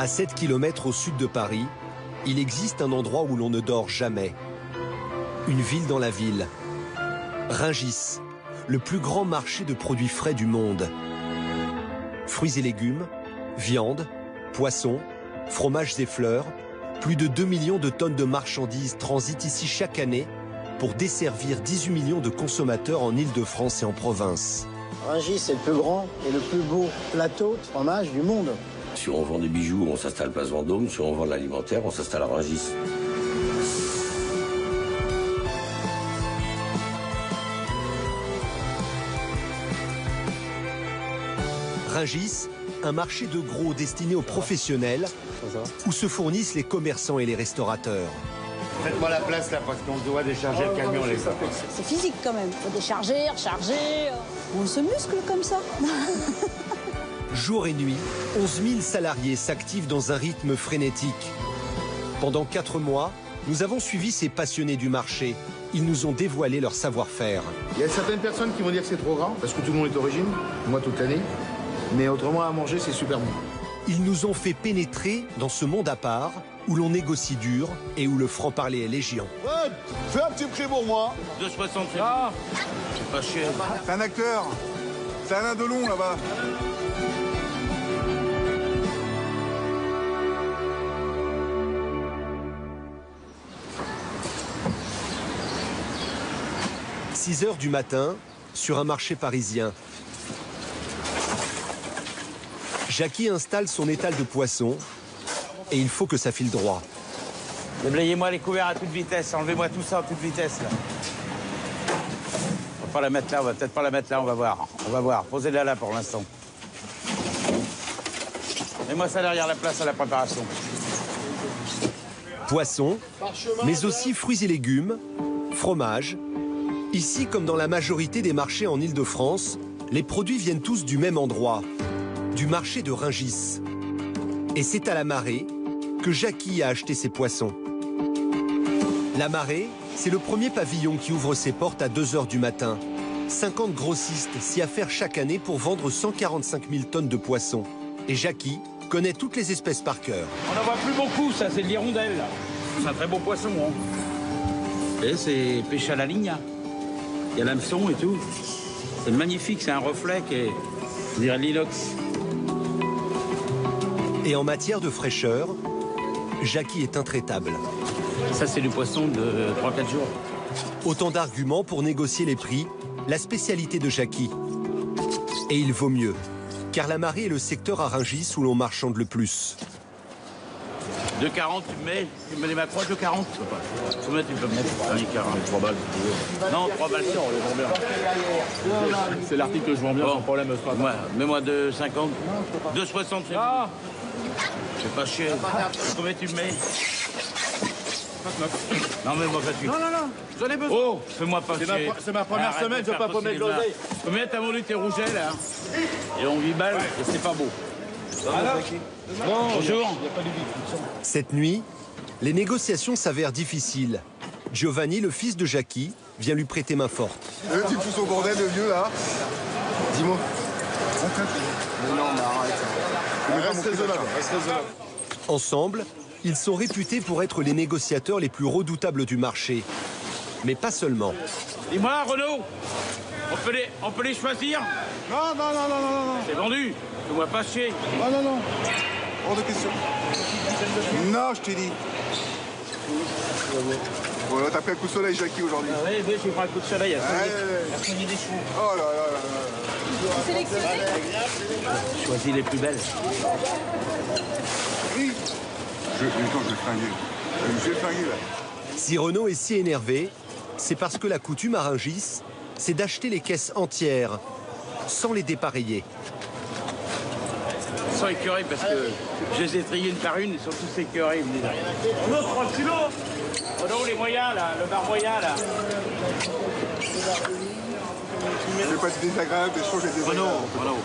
À 7 km au sud de Paris, il existe un endroit où l'on ne dort jamais. Une ville dans la ville. Rungis, le plus grand marché de produits frais du monde. Fruits et légumes, viande, poissons, fromages et fleurs, plus de 2 millions de tonnes de marchandises transitent ici chaque année pour desservir 18 millions de consommateurs en Île-de-France et en province. Rungis, c'est le plus grand et le plus beau plateau de fromage du monde. Si on vend des bijoux, on s'installe place Vendôme. Si on vend de l'alimentaire, on s'installe à Rungis. Rungis, un marché de gros destiné aux professionnels où se fournissent les commerçants et les restaurateurs. Faites-moi la place là parce qu'on doit décharger le camion les gars. C'est physique quand même, faut décharger, recharger. On se muscle comme ça. Jour et nuit, 11 000 salariés s'activent dans un rythme frénétique. Pendant 4 mois, nous avons suivi ces passionnés du marché. Ils nous ont dévoilé leur savoir-faire. Il y a certaines personnes qui vont dire que c'est trop grand parce que tout le monde est d'origine, moi toute l'année. Mais autrement à manger c'est super bon. Ils nous ont fait pénétrer dans ce monde à part où l'on négocie dur et où le franc-parler est légion. Ouais, fais un petit prix pour moi. 2,60 Ah, c'est pas cher. C'est un acteur. C'est Alain Delon là-bas. « 6 heures du matin, sur un marché parisien. Jackie installe son étal de poissons et il faut que ça file droit. Déblayez-moi les couverts à toute vitesse, enlevez-moi tout ça à toute vitesse. Là. On va pas la mettre là, on va peut-être pas la mettre là, on va voir. On va voir, posez-la là pour l'instant. Mets-moi ça derrière la place à la préparation. Poissons, mais aussi fruits et légumes, fromage. Ici, comme dans la majorité des marchés en Île-de-France, les produits viennent tous du même endroit, du marché de Rungis. Et c'est à la Marée que Jackie a acheté ses poissons. La Marée, c'est le premier pavillon qui ouvre ses portes à 2 heures du matin. 50 grossistes s'y affairent chaque année pour vendre 145 000 tonnes de poissons. Et Jackie connaît toutes les espèces par cœur. On n'en voit plus beaucoup, ça, c'est de l'hirondelle. C'est un très beau poisson, hein. Et c'est pêché à la ligne. Hein. Il y a l'hameçon et tout. C'est magnifique, c'est un reflet qui est, on dirait l'inox. Et en matière de fraîcheur, Jackie est intraitable. Ça, c'est du poisson de 3-4 jours. Autant d'arguments pour négocier les prix, la spécialité de Jackie. Et il vaut mieux, car la Marée est le secteur à Rungis où l'on marchande le plus. 2,40, tu me les macros, 2,40. Combien tu peux me mettre 3 balles. Non, 3 balles, on les vend bien. C'est l'article que je vends bien, sans problème. Mets-moi 2,50. 2,60. Ah, c'est pas cher. Combien tu me mets 29. Non, mais moi, 28. Non, j'en ai besoin. Oh, fais-moi pas chier. C'est ma première semaine, je veux pas promettre de l'oseille. Combien t'as vendu tes rougets, là? Et on 8 balles, et c'est pas beau. Bonjour. Cette nuit, les négociations s'avèrent difficiles. Giovanni, le fils de Jackie, vient lui prêter main forte. Tu me pousses au bordel, le vieux, là. Dis-moi. Non, mais arrête. Reste raisonnable, reste raisonnable. Ensemble, ils sont réputés pour être les négociateurs les plus redoutables du marché. Mais pas seulement. Dis-moi, Renaud, on peut les choisir? Non. C'est vendu. Fais-moi pas chier. Non. Hors de question. Non, je t'ai dit. Bon, là, t'as pris un coup de soleil, Jackie, aujourd'hui. Ah oui, j'ai pris un coup de soleil. Il a soigné des chevaux. Oh là là. Sélectionné. Choisis les plus belles. Oui. Je vais fringuer. Je vais fringuer, là. Si Renaud est si énervé, c'est parce que la coutume à Rungis, c'est d'acheter les caisses entières, sans les dépareiller. Sans écœurés, parce que je les ai triés une par une, ils sont tous écœurés. On a 3 kilos. Oh non, les moyens, là, le bar moyen, là. C'est pas désagréable d'échanger des Renaud. Non,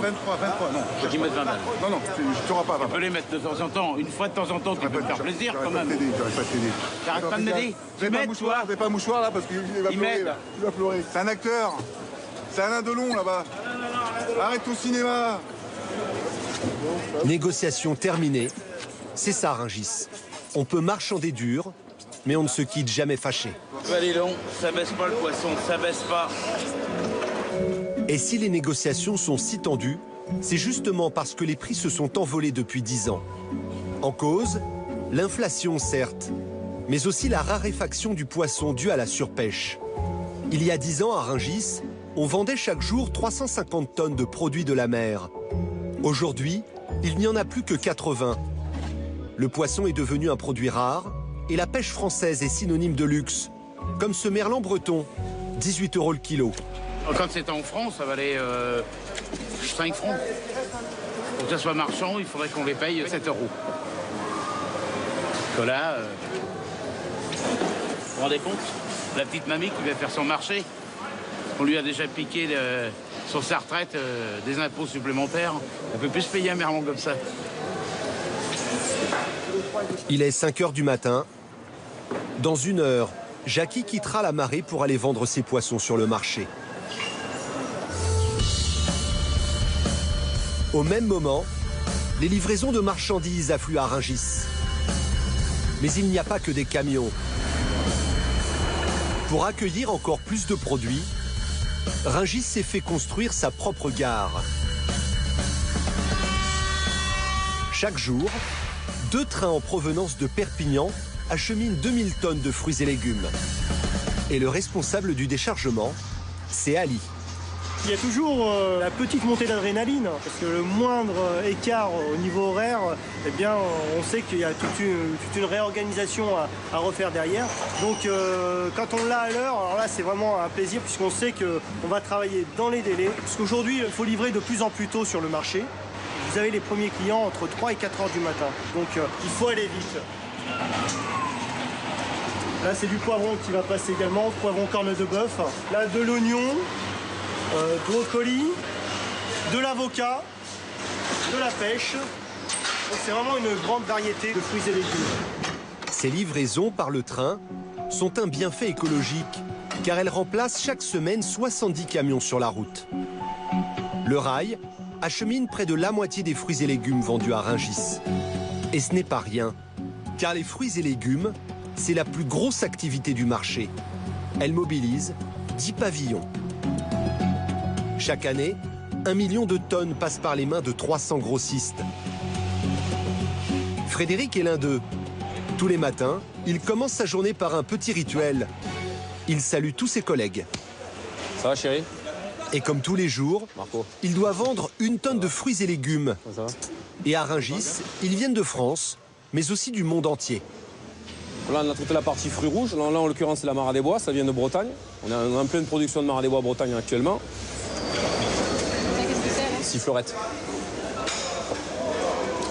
23, non. Faut qu'ils mettent 20 balles. Non, tu n'auras pas 20 On peut les mettre de temps en temps, une fois de temps en temps, tu peux me faire plaisir quand même. J'aurais pas t'aider. T'arrêtes pas de m'aider. J'ai pas un mouchoir, j'ai pas un mouchoir là parce qu'il va pleurer là. Il va pleurer. C'est un acteur. C'est Alain Delon là-bas. Arrête ton cinéma. Négociation terminée. C'est ça, Rungis. On peut marchander dur, mais on ne se quitte jamais fâché. Allez donc, ça baisse pas le poisson, ça baisse pas. Et si les négociations sont si tendues, c'est justement parce que les prix se sont envolés depuis 10 ans. En cause, l'inflation certes, mais aussi la raréfaction du poisson due à la surpêche. Il y a 10 ans, à Rungis, on vendait chaque jour 350 tonnes de produits de la mer. Aujourd'hui, il n'y en a plus que 80. Le poisson est devenu un produit rare et la pêche française est synonyme de luxe, comme ce merlan breton, 18 € le kilo. Quand c'était en France, ça valait 5 francs. Pour que ça soit marchand, il faudrait qu'on les paye 7 €. Que là, vous vous rendez compte? La petite mamie qui va faire son marché, on lui a déjà piqué sur sa retraite des impôts supplémentaires. Elle ne peut plus se payer un merlan comme ça. Il est 5 h du matin. Dans 1 heure, Jackie quittera la marée pour aller vendre ses poissons sur le marché. Au même moment, les livraisons de marchandises affluent à Rungis. Mais il n'y a pas que des camions. Pour accueillir encore plus de produits, Rungis s'est fait construire sa propre gare. Chaque jour, 2 trains en provenance de Perpignan acheminent 2000 tonnes de fruits et légumes. Et le responsable du déchargement, c'est Ali. Il y a toujours la petite montée d'adrénaline, parce que le moindre écart au niveau horaire, eh bien, on sait qu'il y a toute une réorganisation à refaire derrière. Donc quand on l'a à l'heure, alors là c'est vraiment un plaisir, puisqu'on sait qu'on va travailler dans les délais. Parce qu'aujourd'hui, il faut livrer de plus en plus tôt sur le marché. Vous avez les premiers clients entre 3 et 4 heures du matin. Donc il faut aller vite. Là c'est du poivron qui va passer également, poivron corne de bœuf. Là de l'oignon. Brocoli, de l'avocat, de la pêche. Donc c'est vraiment une grande variété de fruits et légumes. Ces livraisons par le train sont un bienfait écologique, car elles remplacent chaque semaine 70 camions sur la route. Le rail achemine près de la moitié des fruits et légumes vendus à Rungis. Et ce n'est pas rien, car les fruits et légumes, c'est la plus grosse activité du marché. Elle mobilise 10 pavillons. Chaque année, 1 million de tonnes passent par les mains de 300 grossistes. Frédéric est l'un d'eux. Tous les matins, il commence sa journée par un petit rituel. Il salue tous ses collègues. Ça va, chérie? Et comme tous les jours, Marco, il doit vendre 1 tonne de fruits et légumes. ça va? Et à Rungis, ils viennent de France, mais aussi du monde entier. Là, on a toute la partie fruits rouges. Là, en l'occurrence, c'est la Mare des Bois. Ça vient de Bretagne. On est en pleine production de Mare des Bois Bretagne actuellement. Sifflorette.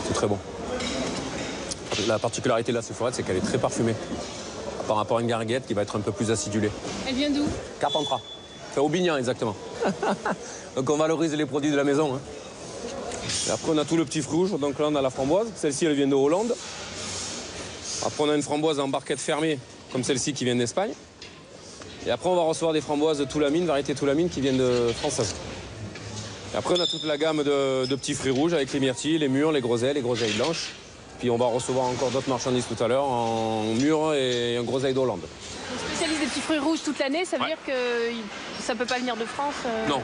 C'est très bon. La particularité de la sifflorette, c'est qu'elle est très parfumée. Par rapport à une gariguette qui va être un peu plus acidulée. Elle vient d'où? Carpentras. Enfin, Aubignan, exactement. Donc on valorise les produits de la maison. Hein. Et après, on a tout le petit fruit rouge. Donc là, on a la framboise. Celle-ci, elle vient de Hollande. Après, on a une framboise en barquette fermée, comme celle-ci qui vient d'Espagne. Et après, on va recevoir des framboises de Toulamine, variété Toulamine, qui viennent de françaises. Et après, on a toute la gamme de petits fruits rouges avec les myrtilles, les mûres, les groseilles blanches. Puis on va recevoir encore d'autres marchandises tout à l'heure en mûres et en groseilles d'Hollande. On spécialise des petits fruits rouges toute l'année, ça veut dire que ça ne peut pas venir de France Non.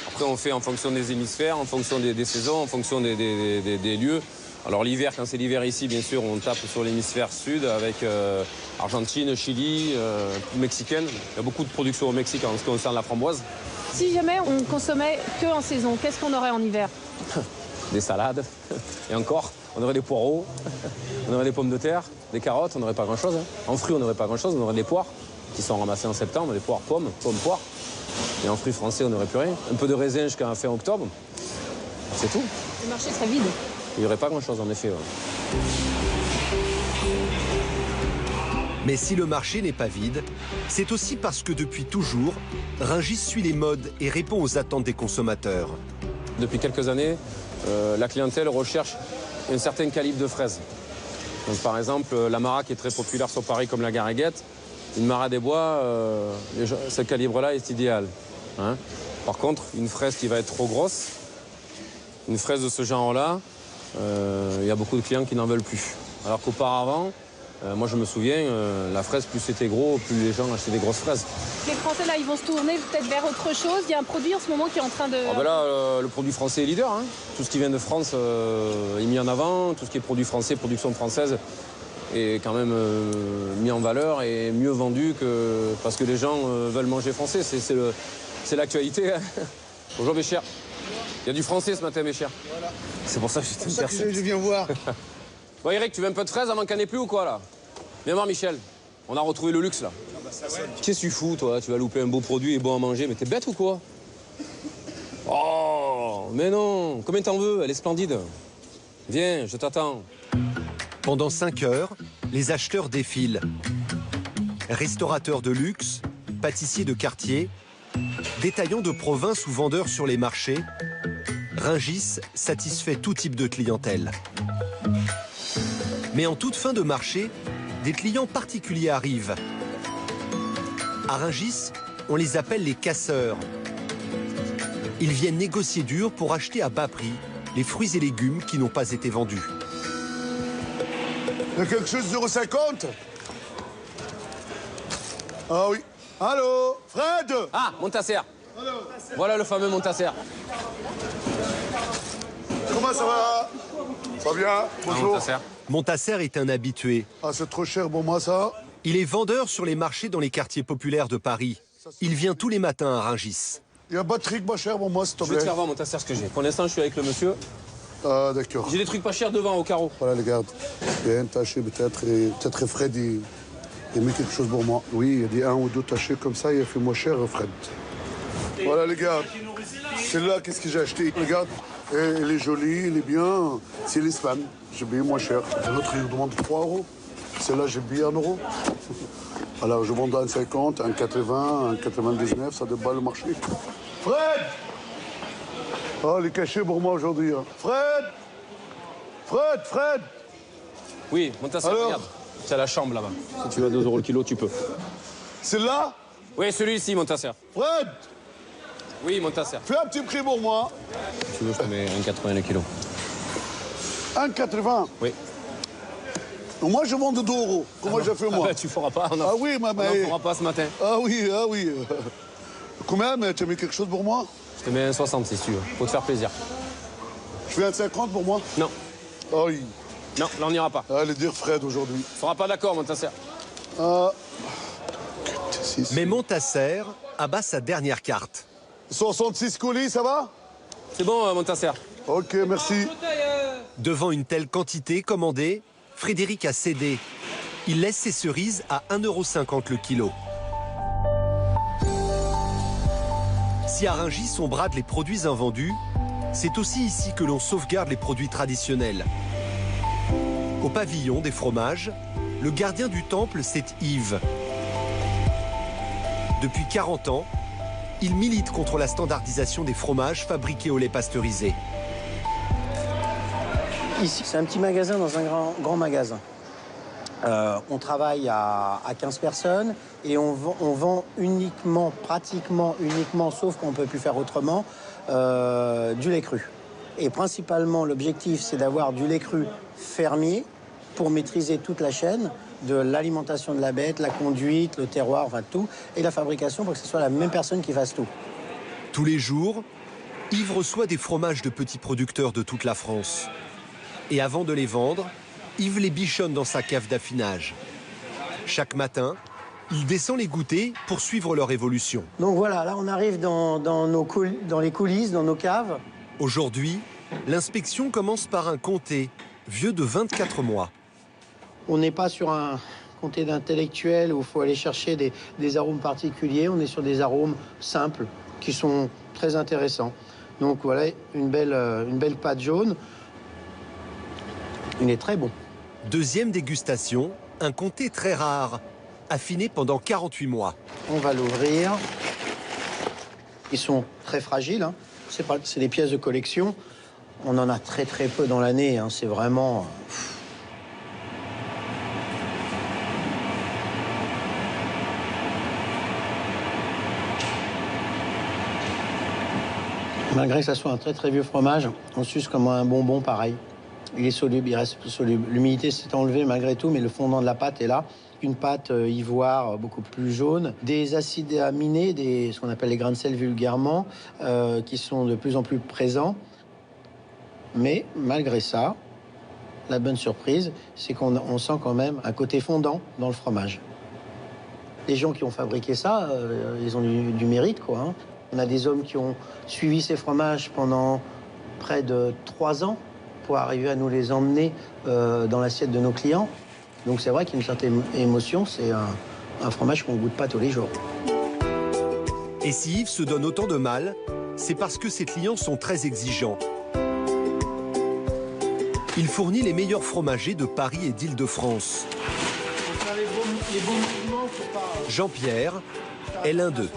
Après, on fait en fonction des hémisphères, en fonction des saisons, en fonction des lieux. Alors l'hiver, quand c'est l'hiver ici, bien sûr, on tape sur l'hémisphère sud avec Argentine, Chili, mexicaine. Il y a beaucoup de production au Mexique en ce qui concerne la framboise. Si jamais on consommait que en saison, qu'est-ce qu'on aurait en hiver? Des salades, et encore, on aurait des poireaux, on aurait des pommes de terre, des carottes, on n'aurait pas grand-chose. Hein. En fruits, on n'aurait pas grand-chose, on aurait des poires qui sont ramassées en septembre, des poires pommes, poires. Et en fruits français, on n'aurait plus rien. Un peu de raisin jusqu'à fin octobre, c'est tout. Le marché serait vide. Il n'y aurait pas grand-chose, en effet. Ouais. Mais si le marché n'est pas vide, c'est aussi parce que depuis toujours, Rungis suit les modes et répond aux attentes des consommateurs. Depuis quelques années, la clientèle recherche un certain calibre de fraises. Donc, par exemple, la Mara qui est très populaire sur Paris comme la gariguette, une Mara des Bois, ce calibre-là est idéal. Hein. Par contre, une fraise qui va être trop grosse, une fraise de ce genre-là, il y a beaucoup de clients qui n'en veulent plus. Alors qu'auparavant, moi je me souviens, la fraise, plus c'était gros, plus les gens achetaient des grosses fraises. Les Français, là, ils vont se tourner peut-être vers autre chose. Il y a un produit en ce moment qui est en train de... Ah ben là, le produit français est leader. Hein. Tout ce qui vient de France est mis en avant. Tout ce qui est produit français, production française, est quand même mis en valeur et mieux vendu parce que les gens veulent manger français. C'est l'actualité. Hein. Bonjour mes chers. Il y a du français ce matin mes chers. Voilà. C'est pour ça que j'étais C'est pour ça que je viens voir. Bon Eric, tu veux un peu de fraises avant qu'il n'y en ait plus ou quoi là? Viens voir Michel. On a retrouvé le luxe là. Ah bah ça, ouais. Qu'est-ce que tu fous toi? Tu vas louper un beau produit et bon à manger, mais t'es bête ou quoi? Oh, mais non. Combien t'en veux? Elle est splendide. Viens, je t'attends. Pendant 5 heures, les acheteurs défilent. Restaurateurs de luxe, pâtissiers de quartier, détaillants de province ou vendeurs sur les marchés, Rungis satisfait tout type de clientèle. Mais en toute fin de marché, des clients particuliers arrivent. À Rungis, on les appelle les casseurs. Ils viennent négocier dur pour acheter à bas prix les fruits et légumes qui n'ont pas été vendus. Il y a quelque chose de 0,50 €? Ah oui. Allô, Fred? Ah, Montasser. Allô. Voilà le fameux Montasser. Comment ça va? Ça va bien? Bonjour. Montasser est un habitué. Ah, c'est trop cher pour moi, ça. Il est vendeur sur les marchés dans les quartiers populaires de Paris. Il vient tous les matins à Rungis. Il y a un batterie pas cher pour moi, s'il te Je vais plaît. te faire voir Montasser ce que j'ai. Pour l'instant, je suis avec le monsieur. Ah, d'accord. J'ai des trucs pas chers devant au carreau. Voilà, regarde. Bien taché peut-être. Et peut-être Fred, il met quelque chose pour moi. Oui, il y a des 1 ou 2 tachés comme ça, il a fait moins cher, Fred. Voilà, les gars. Celle-là, qu'est-ce que j'ai acheté? Regarde. Et elle est jolie, elle est bien. C'est l'Espagne. J'ai payé moins cher. L'autre, il demande 3 €. Celle-là, j'ai payé 1 €. Alors, je vends à 1,50 €, 1,80 €, 1,99 €, ça débat le marché. Fred! Oh, elle est cachée pour moi aujourd'hui. Hein. Fred! Fred! Oui, Montasser, alors, regarde. C'est à la chambre là-bas. Si tu veux 2 € le kilo, tu peux. Celle-là? Oui, celui-ci, Montasser. Fred! Oui, Montasser. Fais un petit prix pour moi. Si tu veux, je te mets 1,80 le kilo. 1,80 €? Oui. Donc moi, je vends de 2 €. Comment j'ai fait, moi? Tu feras pas. Ah oui, mais... On n'en fera pas ce matin. Ah oui. Combien? Mais tu as mis quelque chose pour moi? Je te mets 1,60 si tu veux. Faut te faire plaisir. Je fais 1,50 pour moi? Non. Ah oui. Non, là, on n'ira pas. Allez dire Fred aujourd'hui. Tu seras pas d'accord, Montasser. Mais Montasser abat sa dernière carte. 66 colis, ça va? C'est bon, Montasser. Ok, merci. Devant une telle quantité commandée, Frédéric a cédé. Il laisse ses cerises à 1,50 € le kilo. Si à Rungis on brade les produits invendus, c'est aussi ici que l'on sauvegarde les produits traditionnels. Au pavillon des fromages, le gardien du temple, c'est Yves. Depuis 40 ans, il milite contre la standardisation des fromages fabriqués au lait pasteurisé. Ici, c'est un petit magasin dans un grand magasin. On travaille à 15 personnes et on vend uniquement, pratiquement uniquement, sauf qu'on ne peut plus faire autrement, du lait cru. Et principalement, l'objectif, c'est d'avoir du lait cru fermier pour maîtriser toute la chaîne de l'alimentation de la bête, la conduite, le terroir, enfin tout, et la fabrication pour que ce soit la même personne qui fasse tout. Tous les jours, Yves reçoit des fromages de petits producteurs de toute la France. Et avant de les vendre, Yves les bichonne dans sa cave d'affinage. Chaque matin, il descend les goûter pour suivre leur évolution. Donc voilà, là on arrive dans les coulisses, dans nos caves. Aujourd'hui, l'inspection commence par un comté, vieux de 24 mois. On n'est pas sur un comté d'intellectuels où il faut aller chercher des arômes particuliers. On est sur des arômes simples qui sont très intéressants. Donc voilà, une belle pâte jaune. Il est très bon. Deuxième dégustation, un comté très rare, affiné pendant 48 mois. On va l'ouvrir. Ils sont très fragiles. Hein. C'est des pièces de collection. On en a très peu dans l'année. Hein. C'est vraiment... Malgré que ça soit un très vieux fromage, on suce comme un bonbon pareil. Il est soluble, il reste soluble. L'humidité s'est enlevée malgré tout, mais le fondant de la pâte est là. Une pâte ivoire beaucoup plus jaune, des acides aminés, ce qu'on appelle les grains de sel vulgairement, qui sont de plus en plus présents. Mais malgré ça, la bonne surprise, c'est qu'on sent quand même un côté fondant dans le fromage. Les gens qui ont fabriqué ça, ils ont du mérite, quoi. Hein. On a des hommes qui ont suivi ces fromages pendant près de 3 ans pour arriver à nous les emmener dans l'assiette de nos clients. Donc c'est vrai qu'il y a une certaine émotion, c'est un fromage qu'on ne goûte pas tous les jours. Et si Yves se donne autant de mal, c'est parce que ses clients sont très exigeants. Il fournit les meilleurs fromagers de Paris et d'Île-de-France. Jean-Pierre est l'un d'eux.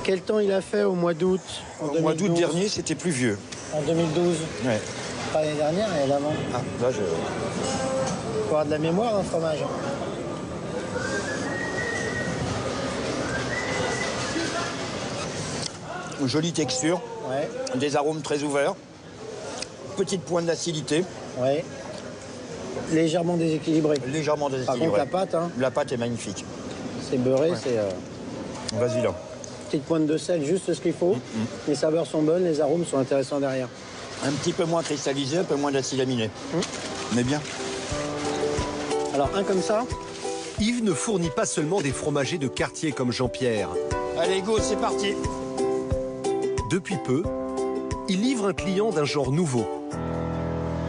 Quel temps il a fait au mois d'août? Au mois d'août dernier, c'était pluvieux. En 2012? Ouais. Pas l'année dernière, et l'avant. Ah, là, je... Faut avoir de la mémoire dans le fromage. Jolie texture, Ouais. des arômes très ouverts, petite pointe d'acidité. Ouais. Légèrement déséquilibré. Légèrement déséquilibré. Par contre, la pâte, hein, La pâte est magnifique. c'est beurré, Ouais. c'est... Vas-y là. Petite pointe de sel, juste ce qu'il faut. Les saveurs sont bonnes, les arômes sont intéressants derrière. Un petit peu moins cristallisé, un peu moins d'acide aminé. Mais bien. Alors, un comme ça. Yves ne fournit pas seulement des fromagers de quartier comme Jean-Pierre. Allez, go, c'est parti. Depuis peu, il livre un client d'un genre nouveau.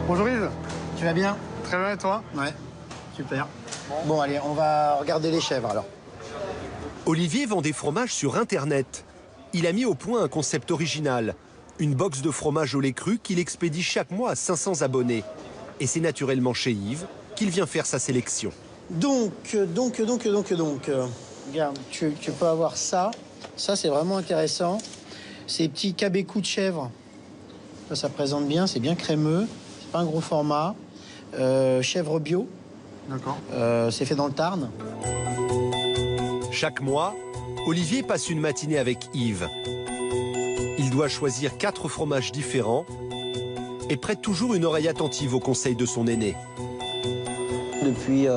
Bonjour Yves. Tu vas bien? Très bien et toi? Ouais. Super. Bon, allez, on va regarder les chèvres alors. Olivier vend des fromages sur Internet. Il a mis au point un concept original. Une box de fromage au lait cru qu'il expédie chaque mois à 500 abonnés. Et c'est naturellement chez Yves qu'il vient faire sa sélection. Donc. Regarde, tu peux avoir ça. Ça, c'est vraiment intéressant. Ces petits cabécous de chèvre. Ça présente bien, c'est bien crémeux. C'est pas un gros format. Chèvre bio. D'accord. C'est fait dans le Tarn. Chaque mois, Olivier passe une matinée avec Yves. Il doit choisir 4 fromages différents et prête toujours une oreille attentive aux conseils de son aîné. Depuis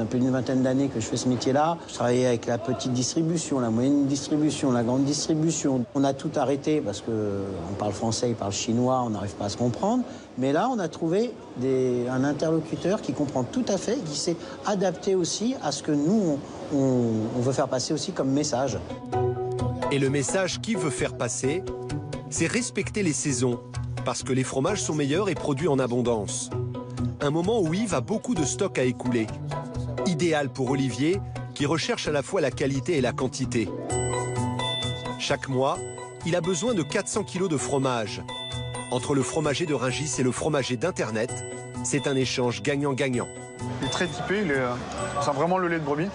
plus d'une vingtaine d'années que je fais ce métier-là. Je travaillais avec la petite distribution, la moyenne distribution, la grande distribution. On a tout arrêté parce qu'on parle français, ils parlent chinois, on n'arrive pas à se comprendre. Mais là, on a trouvé un interlocuteur qui comprend tout à fait, qui s'est adapté aussi à ce que nous, on veut faire passer aussi comme message. Et le message qu'Yves veut faire passer, c'est respecter les saisons, parce que les fromages sont meilleurs et produits en abondance. Un moment où Yves a beaucoup de stock à écouler. Idéal pour Olivier, qui recherche à la fois la qualité et la quantité. Chaque mois, il a besoin de 400 kilos de fromage. Entre le fromager de Rungis et le fromager d'Internet, c'est un échange gagnant-gagnant. Il est très typé, on sent vraiment le lait de brebis.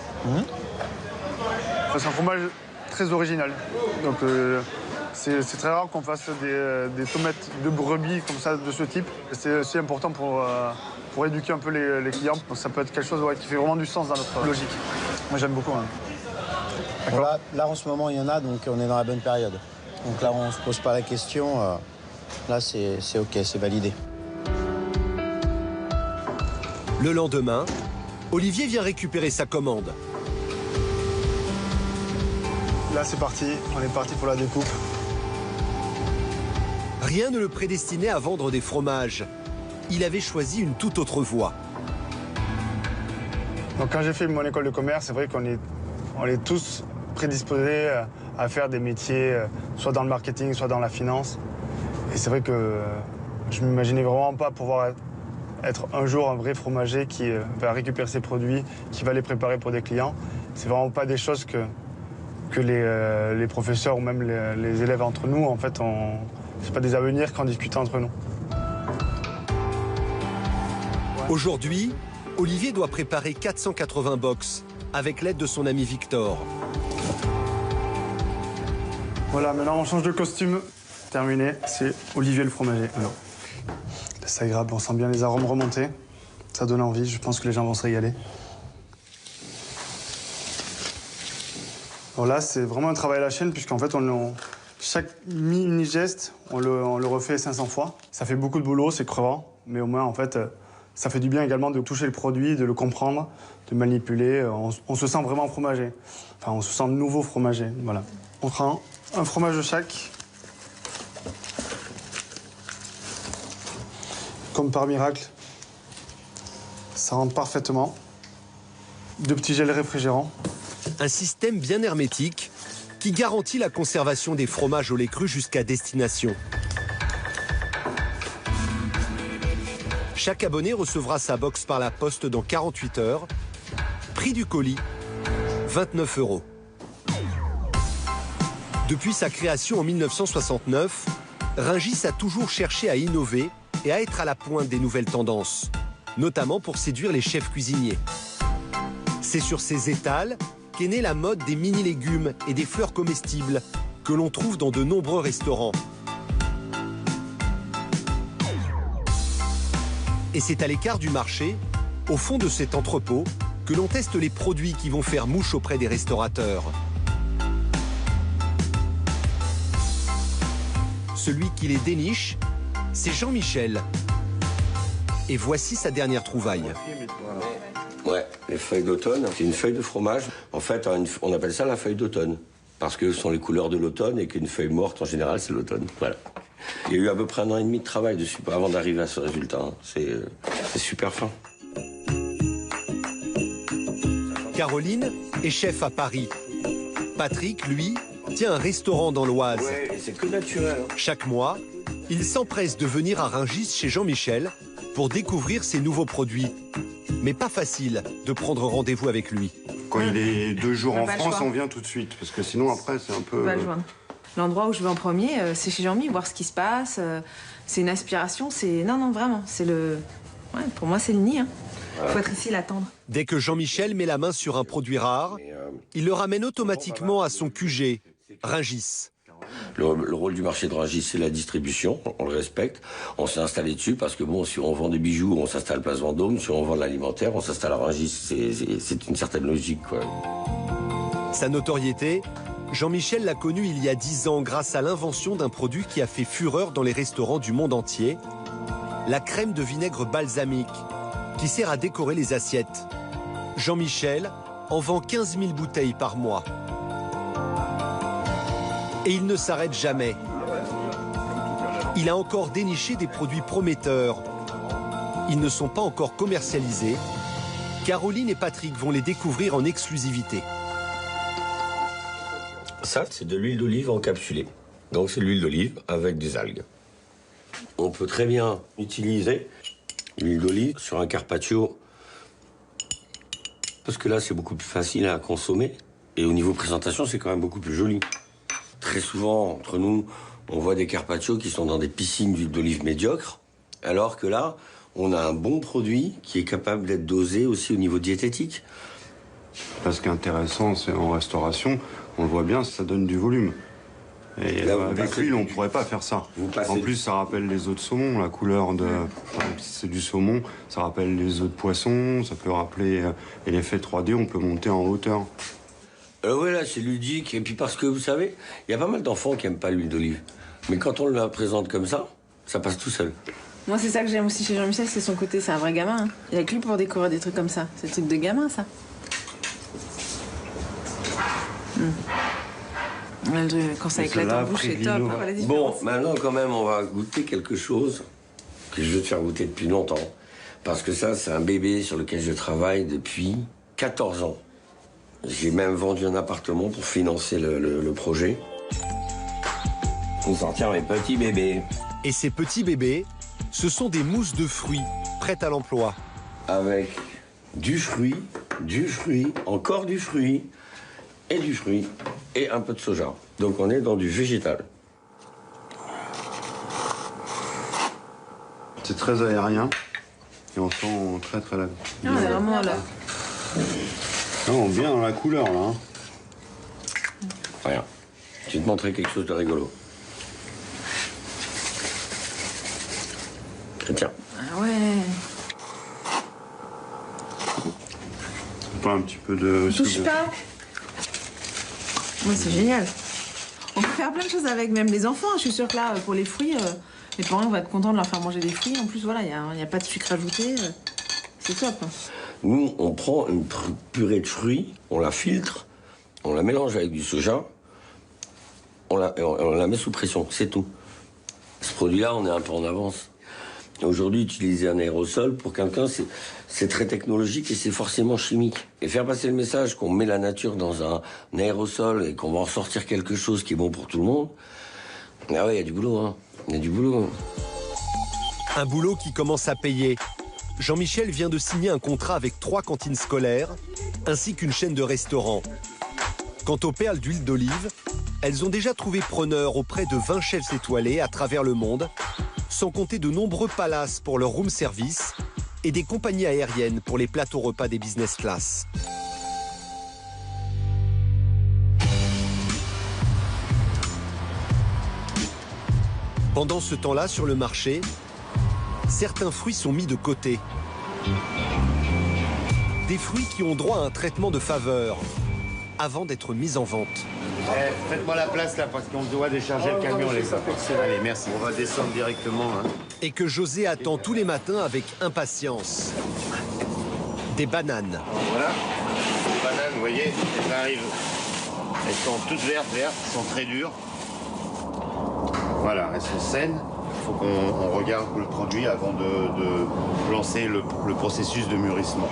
C'est un fromage très original. Donc c'est très rare qu'on fasse des tomates de brebis comme ça, de ce type. C'est aussi important pour éduquer un peu les clients. Donc ça peut être quelque chose qui fait vraiment du sens dans notre logique. Moi j'aime beaucoup. Hein. Bon, là, en ce moment, il y en a, donc on est dans la bonne période. Donc là, on ne se pose pas la question. Là, c'est OK, c'est validé. Le lendemain, Olivier vient récupérer sa commande. Là, c'est parti. On est parti pour la découpe. Rien ne le prédestinait à vendre des fromages. Il avait choisi une toute autre voie. Donc quand j'ai fait mon école de commerce, c'est vrai qu'on est tous prédisposés à faire des métiers, soit dans le marketing, soit dans la finance. Et c'est vrai que je ne m'imaginais vraiment pas pouvoir être un jour un vrai fromager qui va récupérer ses produits, qui va les préparer pour des clients. C'est vraiment pas des choses que les professeurs ou même les élèves entre nous, en fait, c'est pas des avenirs qu'on discute entre nous. Aujourd'hui, Olivier doit préparer 480 box avec l'aide de son ami Victor. Voilà, maintenant on change de costume. Terminé, c'est Olivier le fromager. Alors, c'est agréable, on sent bien les arômes remonter. Ça donne envie, je pense que les gens vont se régaler. Alors là, c'est vraiment un travail à la chaîne, puisqu'en fait, on Chaque mini-geste, on le refait 500 fois. Ça fait beaucoup de boulot, c'est crevant, mais au moins, en fait, ça fait du bien également de toucher le produit, de le comprendre, de manipuler. On se sent vraiment fromager. Enfin, on se sent nouveau fromager, voilà. On prend un fromage de chaque. Comme par miracle, ça rentre parfaitement. 2 petits gels réfrigérants. Un système bien hermétique qui garantit la conservation des fromages au lait cru jusqu'à destination. Chaque abonné recevra sa box par la poste dans 48 heures. Prix du colis, 29 €. Depuis sa création en 1969, Rungis a toujours cherché à innover et à être à la pointe des nouvelles tendances, notamment pour séduire les chefs cuisiniers. C'est sur ces étals qu'est née la mode des mini-légumes et des fleurs comestibles que l'on trouve dans de nombreux restaurants. Et c'est à l'écart du marché, au fond de cet entrepôt, que l'on teste les produits qui vont faire mouche auprès des restaurateurs. Celui qui les déniche, c'est Jean-Michel. Et voici sa dernière trouvaille. Ouais, les feuilles d'automne, c'est une feuille de fromage. En fait, on appelle ça la feuille d'automne. Parce que ce sont les couleurs de l'automne et qu'une feuille morte, en général, c'est l'automne. Voilà. Il y a eu à peu près 1 an et demi de travail dessus avant d'arriver à ce résultat. C'est super fin. Caroline est chef à Paris. Patrick, lui, tient un restaurant dans l'Oise. Ouais, c'est que naturel. Chaque mois, il s'empresse de venir à Rungis chez Jean-Michel pour découvrir ses nouveaux produits. Mais pas facile de prendre rendez-vous avec lui. Quand il est 2 jours en France, on vient tout de suite, parce que sinon après c'est un peu... L'endroit où je vais en premier, c'est chez Jean-Mi, voir ce qui se passe. C'est une aspiration, c'est... Non, vraiment, c'est le... Ouais, pour moi, c'est le nid. Il faut être ici, l'attendre. Dès que Jean-Michel met la main sur un produit rare, il le ramène automatiquement à son QG, Rungis. Le rôle du marché de Rungis, c'est la distribution, on le respecte. On s'est installé dessus parce que bon, si on vend des bijoux, on s'installe place Vendôme. Si on vend de l'alimentaire, on s'installe à Rungis. C'est une certaine logique, quoi. Sa notoriété, Jean-Michel l'a connu il y a 10 ans grâce à l'invention d'un produit qui a fait fureur dans les restaurants du monde entier, la crème de vinaigre balsamique, qui sert à décorer les assiettes. Jean-Michel en vend 15 000 bouteilles par mois. Et il ne s'arrête jamais. Il a encore déniché des produits prometteurs. Ils ne sont pas encore commercialisés. Caroline et Patrick vont les découvrir en exclusivité. Ça, c'est de l'huile d'olive encapsulée. Donc c'est de l'huile d'olive avec des algues. On peut très bien utiliser l'huile d'olive sur un carpaccio. Parce que là, c'est beaucoup plus facile à consommer. Et au niveau présentation, c'est quand même beaucoup plus joli. Très souvent, entre nous, on voit des carpaccios qui sont dans des piscines d'huile d'olive médiocre, alors que là, on a un bon produit qui est capable d'être dosé aussi au niveau diététique. Là, ce qui est intéressant, c'est en restauration, on le voit bien, ça donne du volume. Et là, avec l'huile, on ne pourrait pas faire ça. En plus, ça rappelle les os de saumon, la couleur de... Si c'est du saumon, ça rappelle les os de poisson, ça peut rappeler... Et l'effet 3D, on peut monter en hauteur. Oui, là, c'est ludique. Et puis parce que, vous savez, il y a pas mal d'enfants qui n'aiment pas l'huile d'olive. Mais quand on la présente comme ça passe tout seul. Moi, c'est ça que j'aime aussi chez Jean-Michel, c'est son côté, c'est un vrai gamin. Hein. Il y a que lui pour décorer des trucs comme ça. C'est le truc de gamin, ça. Quand ça éclate en bouche, c'est top. Bon, maintenant, quand même, on va goûter quelque chose que je veux te faire goûter depuis longtemps. Parce que ça, c'est un bébé sur lequel je travaille depuis 14 ans. J'ai même vendu un appartement pour financer le projet. Pour sortir mes petits bébés. Et ces petits bébés, ce sont des mousses de fruits prêtes à l'emploi. Avec du fruit, encore du fruit, et du fruit, et un peu de soja. Donc on est dans du végétal. C'est très aérien, et on sent très très... On est vraiment là. Non, on est bien dans la couleur, là. Hein. Rien. Je vais te montrer quelque chose de rigolo. Tiens. Ah ouais. Pas un petit peu de... Touche pas. Ouais, c'est génial. On peut faire plein de choses avec, même les enfants. Je suis sûre que là, pour les fruits, les parents vont être contents de leur faire manger des fruits. En plus, voilà, il n'y a pas de sucre ajouté. C'est top. Nous, on prend une purée de fruits, on la filtre, on la mélange avec du soja, on la met sous pression, c'est tout. Ce produit-là, on est un peu en avance. Aujourd'hui, utiliser un aérosol, pour quelqu'un, c'est très technologique et c'est forcément chimique. Et faire passer le message qu'on met la nature dans un aérosol et qu'on va en sortir quelque chose qui est bon pour tout le monde, ah ouais, il y a du boulot, hein. Il y a du boulot. Un boulot qui commence à payer. Jean-Michel vient de signer un contrat avec 3 cantines scolaires, ainsi qu'une chaîne de restaurants. Quant aux perles d'huile d'olive, elles ont déjà trouvé preneur auprès de 20 chefs étoilés à travers le monde, sans compter de nombreux palaces pour leur room service et des compagnies aériennes pour les plateaux repas des business class. Pendant ce temps-là, sur le marché, certains fruits sont mis de côté. Des fruits qui ont droit à un traitement de faveur avant d'être mis en vente. Faites-moi la place là parce qu'on doit décharger le camion les gars. Allez, merci. On va descendre directement. Hein. Et que José attend tous les matins avec impatience. Des bananes. Voilà. Les bananes, vous voyez, elles arrivent. Elles sont toutes vertes, elles sont très dures. Voilà, elles sont saines. Il faut qu'on regarde le produit avant de lancer le processus de mûrissement.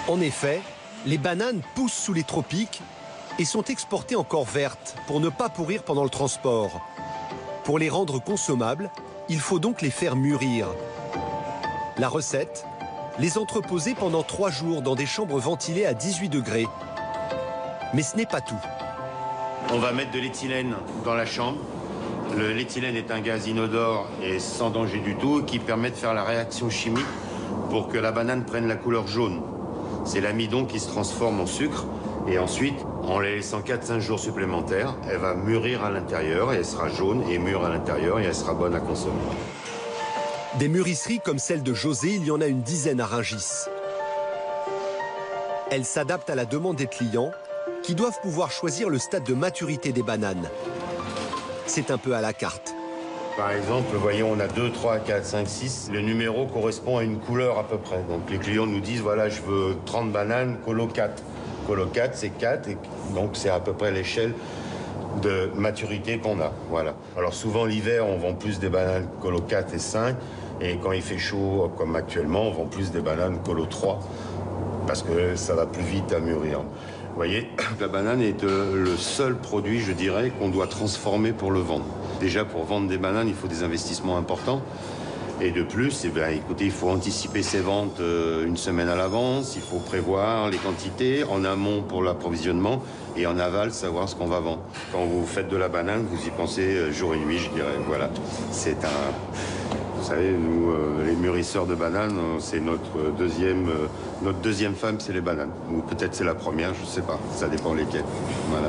En effet, les bananes poussent sous les tropiques et sont exportées encore vertes pour ne pas pourrir pendant le transport. Pour les rendre consommables, il faut donc les faire mûrir. La recette, les entreposer pendant 3 jours dans des chambres ventilées à 18 degrés. Mais ce n'est pas tout. On va mettre de l'éthylène dans la chambre. L'éthylène est un gaz inodore et sans danger du tout qui permet de faire la réaction chimique pour que la banane prenne la couleur jaune. C'est l'amidon qui se transforme en sucre et ensuite, en la laissant 4-5 jours supplémentaires, elle va mûrir à l'intérieur et elle sera jaune et mûre à l'intérieur et elle sera bonne à consommer. Des mûrisseries comme celle de José, il y en a une dizaine à Rungis. Elles s'adaptent à la demande des clients qui doivent pouvoir choisir le stade de maturité des bananes. C'est un peu à la carte. Par exemple, vous voyez, on a 2, 3, 4, 5, 6. Le numéro correspond à une couleur à peu près. Donc les clients nous disent, voilà, je veux 30 bananes, colo 4. Colo 4, c'est 4, et donc c'est à peu près l'échelle de maturité qu'on a. Voilà. Alors souvent, l'hiver, on vend plus des bananes colo 4 et 5. Et quand il fait chaud, comme actuellement, on vend plus des bananes colo 3. Parce que ça va plus vite à mûrir. Vous voyez, la banane est le seul produit, je dirais, qu'on doit transformer pour le vendre. Déjà, pour vendre des bananes, il faut des investissements importants. Et de plus, eh bien, écoutez, il faut anticiper ses ventes une semaine à l'avance. Il faut prévoir les quantités en amont pour l'approvisionnement et en aval, savoir ce qu'on va vendre. Quand vous faites de la banane, vous y pensez jour et nuit, je dirais. Voilà, c'est un... Vous savez, nous, les mûrisseurs de bananes, c'est notre deuxième femme, c'est les bananes. Ou peut-être c'est la première, je ne sais pas. Ça dépend lesquelles. Voilà.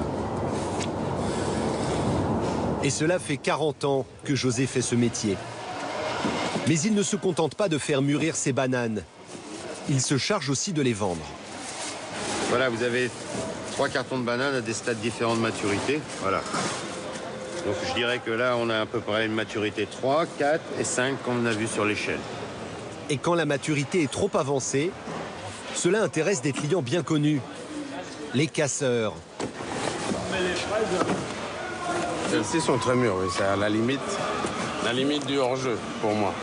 Et cela fait 40 ans que José fait ce métier. Mais il ne se contente pas de faire mûrir ses bananes. Il se charge aussi de les vendre. Voilà, vous avez 3 cartons de bananes à des stades différents de maturité. Voilà. Donc je dirais que là, on a à peu près une maturité 3, 4 et 5 comme on a vu sur l'échelle. Et quand la maturité est trop avancée, cela intéresse des clients bien connus, les casseurs. Celles-ci sont très mûres, oui. C'est à la limite du hors-jeu pour moi.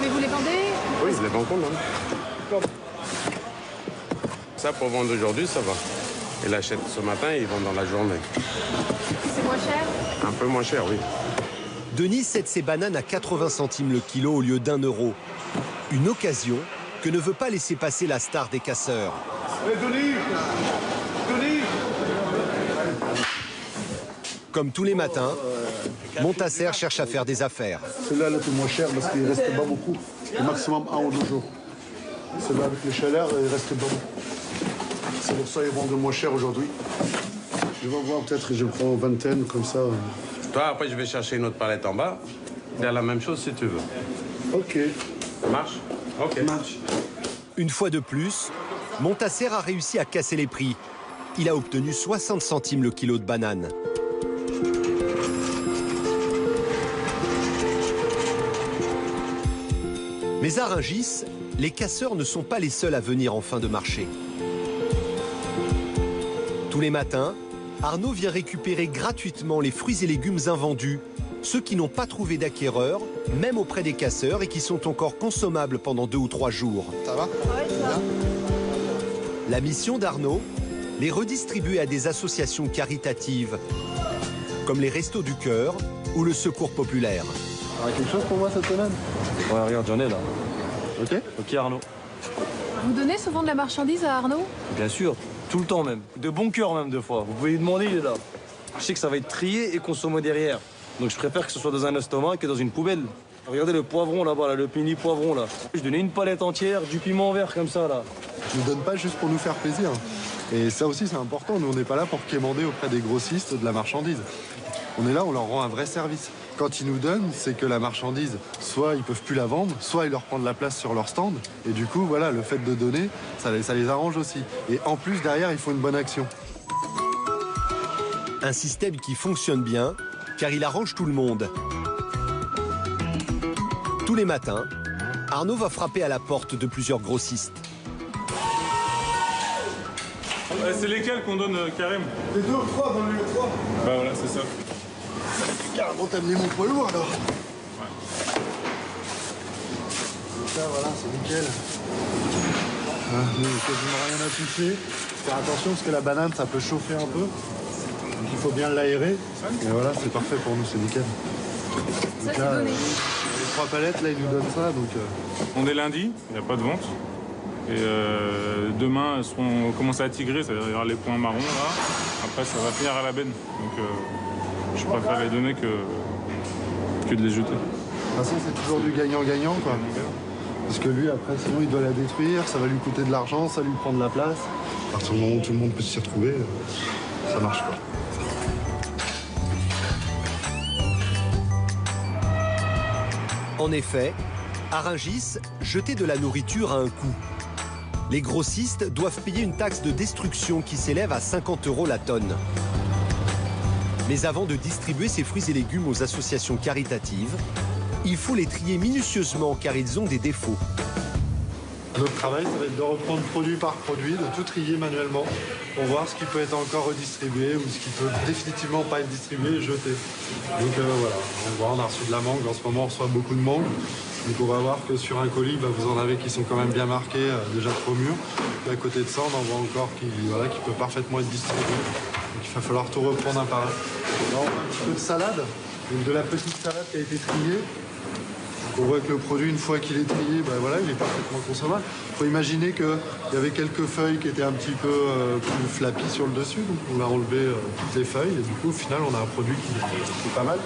Mais vous les vendez? Oui, je les vends quand même. Ça, pour vendre aujourd'hui, ça va. Ils l'achètent ce matin et ils vendent dans la journée. C'est moins cher? Un peu moins cher, oui. Denis cède ses bananes à 80 centimes le kilo au lieu d'1 euro. Une occasion que ne veut pas laisser passer la star des casseurs. Denis, Comme tous les matins, Montasser cherche à faire des affaires. Celui-là, elle était moins cher parce qu'il ne restait pas beaucoup. Au maximum 1 ou 2 jours. Celui-là, avec les chaleurs, il restait pas beaucoup. C'est pour ça qu'ils vendent moins cher aujourd'hui. Je vais voir, peut-être que je prends une vingtaine, comme ça. Toi, après, je vais chercher une autre palette en bas. Faire la même chose si tu veux. Ok. Ça marche? Ok. Marche. Une fois de plus, Montasser a réussi à casser les prix. Il a obtenu 60 centimes le kilo de bananes. Mais à Rungis, les casseurs ne sont pas les seuls à venir en fin de marché. Tous les matins, Arnaud vient récupérer gratuitement les fruits et légumes invendus, ceux qui n'ont pas trouvé d'acquéreur, même auprès des casseurs, et qui sont encore consommables pendant 2 ou 3 jours. Ça va? Oui, ça va. La mission d'Arnaud, les redistribuer à des associations caritatives, comme les Restos du Cœur ou le Secours Populaire. T'auras quelque chose pour moi cette semaine? Ouais, regarde, j'en ai là. Ok. Ok, Arnaud. Vous donnez souvent de la marchandise à Arnaud? Bien sûr, tout le temps même. De bon cœur même, 2 fois. Vous pouvez lui demander, il est là. Je sais que ça va être trié et consommé derrière. Donc je préfère que ce soit dans un estomac que dans une poubelle. Regardez le poivron là-bas, là, le mini poivron là. Je donnais une palette entière, du piment vert comme ça là. Je ne donne pas juste pour nous faire plaisir. Et ça aussi c'est important, nous on n'est pas là pour quémander auprès des grossistes de la marchandise. On est là, on leur rend un vrai service. Quand ils nous donnent, c'est que la marchandise, soit ils peuvent plus la vendre, soit ils leur prennent de la place sur leur stand. Et du coup, voilà, le fait de donner, ça les arrange aussi. Et en plus, derrière, il faut une bonne action. Un système qui fonctionne bien, car il arrange tout le monde. Tous les matins, Arnaud va frapper à la porte de plusieurs grossistes. C'est lesquels qu'on donne carrément? Les 2 ou 3, dans les 3. Bah voilà, c'est ça. Carrément, t'as amené mon poids lourd alors. Ça, voilà, c'est nickel. Nous, quasiment rien à toucher. Faire attention parce que la banane, ça peut chauffer un peu. Donc il faut bien l'aérer. Et voilà, c'est parfait pour nous, c'est nickel. Ça, donc c'est là, donné. les 3 palettes, là, ils nous donnent ça. Donc, On est lundi, il n'y a pas de vente. Et demain, on commence à tigrer, c'est-à-dire il y aura les points marrons là. Après, ça va finir à la benne. Donc je préfère les donner que de les jeter. De toute façon, c'est toujours du gagnant-gagnant, quoi. Parce que lui, après, sinon, il doit la détruire, ça va lui coûter de l'argent, ça lui prend de la place. À partir du moment où tout le monde peut s'y retrouver, ça marche pas. En effet, à Rungis, jeter de la nourriture a un coût. Les grossistes doivent payer une taxe de destruction qui s'élève à 50 € la tonne. Mais avant de distribuer ces fruits et légumes aux associations caritatives, il faut les trier minutieusement car ils ont des défauts. Notre travail, ça va être de reprendre produit par produit, de tout trier manuellement pour voir ce qui peut être encore redistribué ou ce qui peut définitivement pas être distribué et jeté. Donc voilà, on a reçu de la mangue, en ce moment on reçoit beaucoup de mangue. Donc on va voir que sur un colis, vous en avez qui sont quand même bien marqués, déjà trop mûrs. Et à côté de ça, on en voit encore qui peuvent parfaitement être distribués. Donc il va falloir tout reprendre un par un. Là, on a un petit peu de salade, donc de la petite salade qui a été triée. On voit que le produit, une fois qu'il est trié, voilà, il est parfaitement consommable. Il faut imaginer qu'il y avait quelques feuilles qui étaient un petit peu plus flappy sur le dessus, donc on a enlevé toutes les feuilles et du coup, au final, on a un produit qui est pas mal.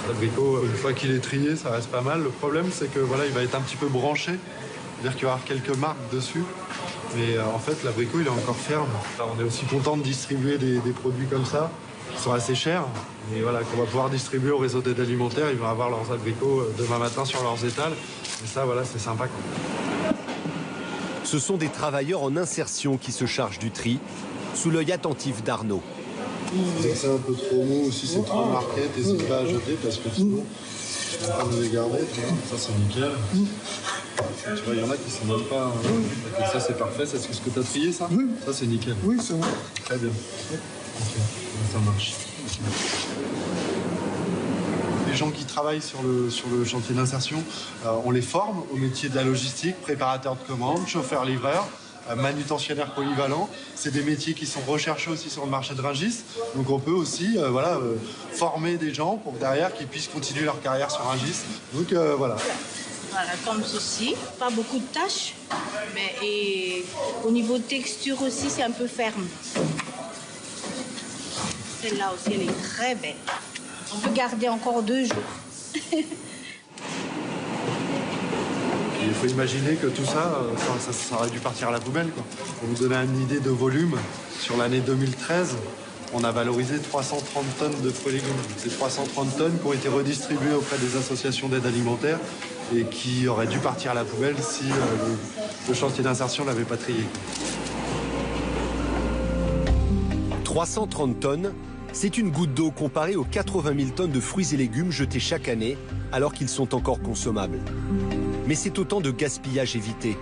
L'abricot, une fois qu'il est trié, ça reste pas mal. Le problème, c'est que voilà, il va être un petit peu branché, c'est-à-dire qu'il va y avoir quelques marques dessus. Mais en fait, l'abricot, il est encore ferme. Alors, on est aussi content de distribuer des produits comme ça, qui sont assez chers, et voilà, qu'on va pouvoir distribuer au réseau d'aide alimentaire. Ils vont avoir leurs abricots demain matin sur leurs étals. Et ça, voilà, c'est sympa. Ce sont des travailleurs en insertion qui se chargent du tri, sous l'œil attentif d'Arnaud. C'est un peu trop mou, si c'est trop marqué, t'hésites pas à jeter parce que sinon, tu vas pas nous les garder. Ça, c'est nickel. Tu vois, il y en a qui s'en donnent pas. Ça, c'est parfait. C'est ce que tu as trié, ça? Oui. Ça, c'est nickel. Oui, c'est bon. Très bien. Ok, ça marche. Les gens qui travaillent sur le chantier d'insertion, on les forme au métier de la logistique, préparateur de commandes, chauffeur-livreur, manutentionnaire polyvalent. C'est des métiers qui sont recherchés aussi sur le marché de Rungis. Donc on peut aussi former des gens pour derrière qu'ils puissent continuer leur carrière sur Rungis. Donc voilà. Voilà, comme ceci, pas beaucoup de tâches, mais et au niveau de texture aussi, c'est un peu ferme. Celle-là aussi, elle est très belle. On peut garder encore 2 jours. Il faut imaginer que tout ça, ça aurait dû partir à la poubelle, quoi. Pour vous donner une idée de volume, sur l'année 2013, on a valorisé 330 tonnes de fruits et légumes. Ces 330 tonnes qui ont été redistribuées auprès des associations d'aide alimentaire et qui auraient dû partir à la poubelle si le chantier d'insertion ne l'avait pas trié. 330 tonnes, c'est une goutte d'eau comparée aux 80 000 tonnes de fruits et légumes jetés chaque année, alors qu'ils sont encore consommables. Mais c'est autant de gaspillage évité.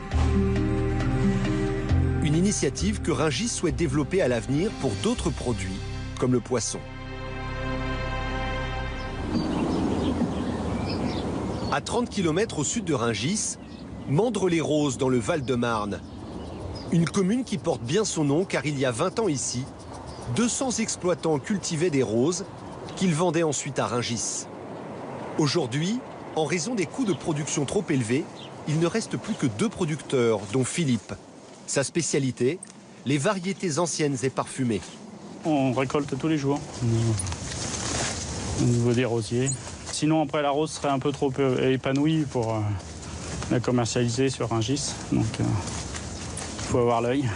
Une initiative que Rungis souhaite développer à l'avenir pour d'autres produits, comme le poisson. À 30 km au sud de Rungis, Mandres-les-Roses dans le Val-de-Marne. Une commune qui porte bien son nom car il y a 20 ans ici, 200 exploitants cultivaient des roses qu'ils vendaient ensuite à Rungis. Aujourd'hui, en raison des coûts de production trop élevés, il ne reste plus que 2 producteurs, dont Philippe. Sa spécialité, les variétés anciennes et parfumées. On récolte tous les jours au niveau des rosiers. Sinon, après, la rose serait un peu trop épanouie pour la commercialiser sur Rungis. Donc, il faut avoir l'œil.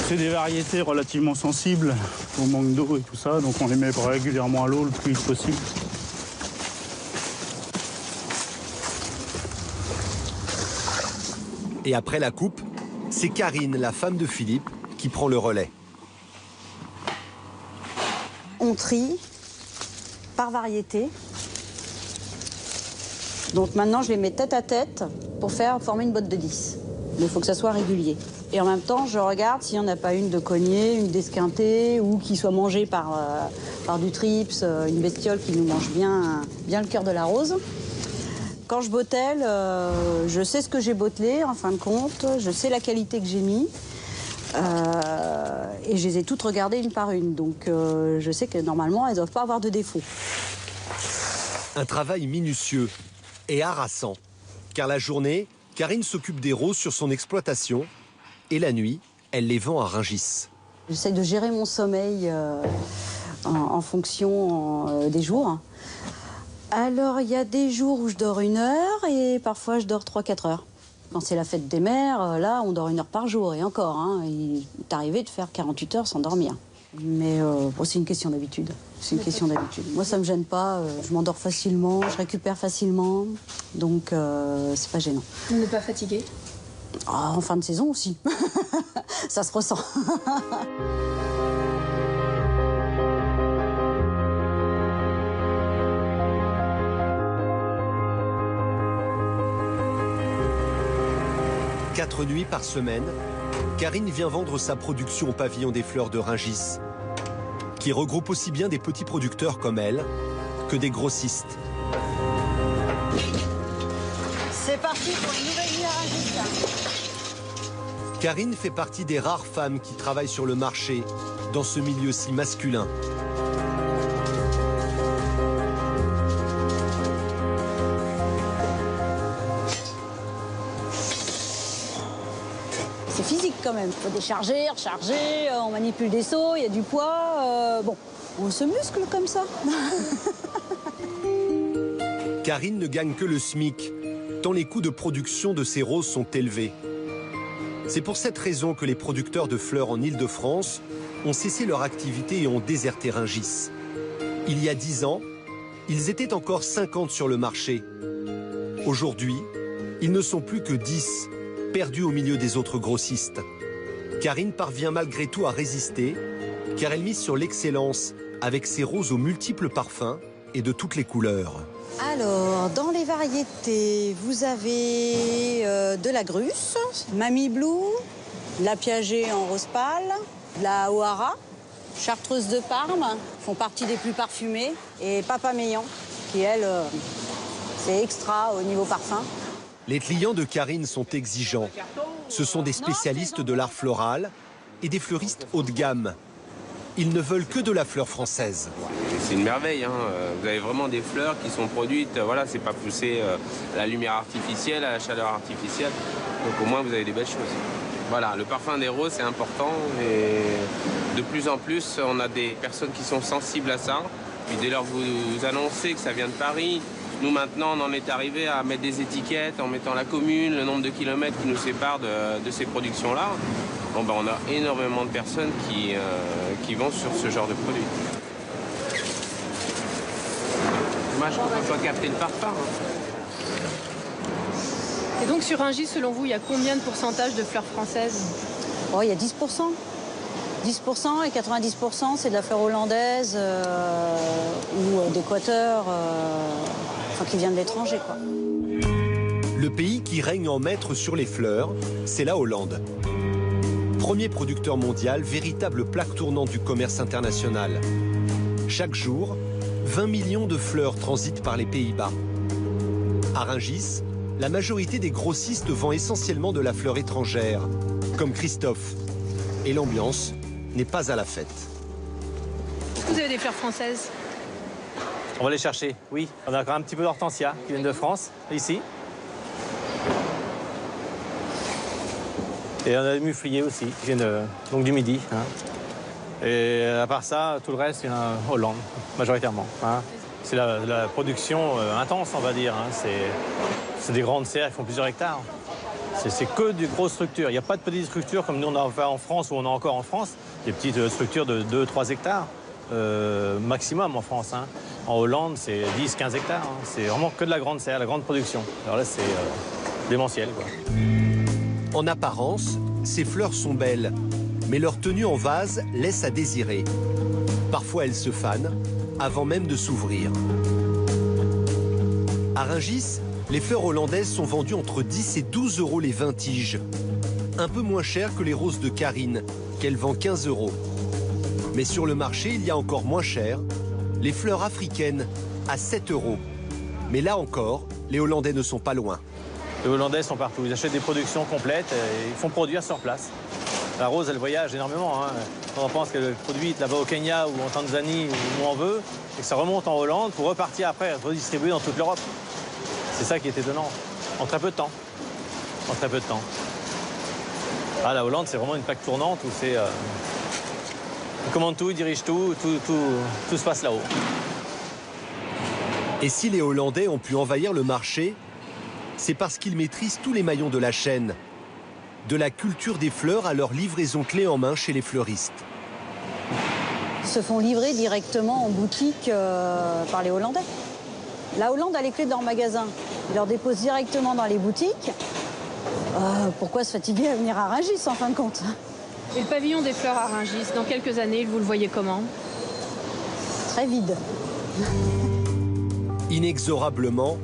C'est des variétés relativement sensibles au manque d'eau et tout ça, donc on les met régulièrement à l'eau le plus vite possible. Et après la coupe, c'est Karine, la femme de Philippe, qui prend le relais. On trie par variété. Donc maintenant, je les mets tête à tête pour former une botte de 10. Mais il faut que ça soit régulier. Et en même temps, je regarde s'il n'y en a pas une de cognée, une d'esquintée, ou qui soit mangée par du trips, une bestiole qui nous mange bien le cœur de la rose. Quand je bottelle, je sais ce que j'ai bottelé, en fin de compte, je sais la qualité que j'ai mis. Et je les ai toutes regardées une par une. Donc je sais que normalement, elles ne doivent pas avoir de défaut. Un travail minutieux et harassant. Car la journée, Karine s'occupe des roses sur son exploitation. Et la nuit, elle les vend à Rungis. J'essaie de gérer mon sommeil en fonction des jours. Alors, il y a des jours où je dors 1 heure et parfois je dors 3-4 heures. Quand c'est la fête des mères, là, on dort 1 heure par jour et encore. Hein, il est arrivé de faire 48 heures sans dormir. Mais bon, c'est une question d'habitude. C'est une question d'habitude. Moi, ça me gêne pas. Je m'endors facilement, je récupère facilement. Donc, c'est pas gênant. Vous n'êtes pas fatigué? En fin de saison aussi. Ça se ressent. Quatre nuits par semaine, Karine vient vendre sa production au pavillon des fleurs de Rungis, qui regroupe aussi bien des petits producteurs comme elle que des grossistes. C'est parti pour une nouvelle nuit à Rungis. Karine fait partie des rares femmes qui travaillent sur le marché dans ce milieu si masculin. C'est physique quand même. Il faut décharger, recharger, on manipule des seaux, il y a du poids. Bon, on se muscle comme ça. Karine ne gagne que le SMIC, tant les coûts de production de ces roses sont élevés. C'est pour cette raison que les producteurs de fleurs en Île-de-France ont cessé leur activité et ont déserté Rungis. Il y a 10 ans, ils étaient encore 50 sur le marché. Aujourd'hui, ils ne sont plus que 10, perdus au milieu des autres grossistes. Karine parvient malgré tout à résister, car elle mise sur l'excellence avec ses roses aux multiples parfums et de toutes les couleurs. Alors, dans les variétés, vous avez de la Grusse, Mamie Blue, la Piaget en rose pâle, la O'Hara, Chartreuse de Parme, font partie des plus parfumées, et Papa Meillan, qui elle, c'est extra au niveau parfum. Les clients de Karine sont exigeants. Ce sont des spécialistes de l'art floral et des fleuristes haut de gamme. Ils ne veulent que de la fleur française. C'est une merveille, hein. Vous avez vraiment des fleurs qui sont produites, voilà, c'est pas poussé à la lumière artificielle, à la chaleur artificielle. Donc au moins vous avez des belles choses. Voilà, le parfum des roses c'est important et de plus en plus on a des personnes qui sont sensibles à ça. Puis dès lors que vous annoncez que ça vient de Paris, nous maintenant on en est arrivé à mettre des étiquettes en mettant la commune, le nombre de kilomètres qui nous séparent de ces productions-là. Bon, ben, on a énormément de personnes qui vont sur ce genre de produit. Dommage qu'on ne peut pas capter le parfum. Et donc sur Rungis, selon vous, il y a combien de pourcentage de fleurs françaises? Oh, il y a 10%. 10% et 90% c'est de la fleur hollandaise ou d'Équateur, enfin qui vient de l'étranger, quoi. Le pays qui règne en maître sur les fleurs, c'est la Hollande. Premier producteur mondial, véritable plaque tournante du commerce international. Chaque jour, 20 millions de fleurs transitent par les Pays-Bas. À Rungis, la majorité des grossistes vend essentiellement de la fleur étrangère, comme Christophe. Et l'ambiance n'est pas à la fête. Est-ce que vous avez des fleurs françaises? On va les chercher, oui. On a encore un petit peu d'hortensia qui viennent de France, ici. Et on a des mufliers aussi, qui viennent donc du Midi. Hein. Et à part ça, tout le reste vient Hollande, majoritairement. Hein. C'est la production intense, on va dire. Hein. C'est des grandes serres qui font plusieurs hectares. C'est que des grosses structures. Il n'y a pas de petites structures comme nous on a en France ou on a encore en France. Des petites structures de 2-3 hectares maximum en France. Hein. En Hollande, c'est 10-15 hectares. Hein. C'est vraiment que de la grande serre, la grande production. Alors là, c'est démentiel, quoi. En apparence, ces fleurs sont belles, mais leur tenue en vase laisse à désirer. Parfois, elles se fanent avant même de s'ouvrir. À Rungis, les fleurs hollandaises sont vendues entre 10 et 12 euros les 20 tiges. Un peu moins cher que les roses de Karine, qu'elle vend 15 euros. Mais sur le marché, il y a encore moins cher, les fleurs africaines à 7 euros. Mais là encore, les Hollandais ne sont pas loin. Les Hollandais sont partout. Ils achètent des productions complètes et ils font produire sur place. La rose, elle voyage énormément. Hein. Quand on pense qu'elle est produite là-bas au Kenya ou en Tanzanie ou où on veut, et que ça remonte en Hollande pour repartir après, être redistribué dans toute l'Europe. C'est ça qui est étonnant. En très peu de temps. En très peu de temps. Ah, la Hollande, c'est vraiment une plaque tournante où c'est... ils commandent tout, ils dirigent tout se passe là-haut. Et si les Hollandais ont pu envahir le marché, c'est parce qu'ils maîtrisent tous les maillons de la chaîne. De la culture des fleurs à leur livraison clé en main chez les fleuristes. Ils se font livrer directement en boutique par les Hollandais. La Hollande a les clés de leur magasin. Ils leur déposent directement dans les boutiques. Pourquoi se fatiguer à venir à Rungis en fin de compte? Et le pavillon des fleurs à Rungis, dans quelques années, vous le voyez comment? Très vide. Inexorablement,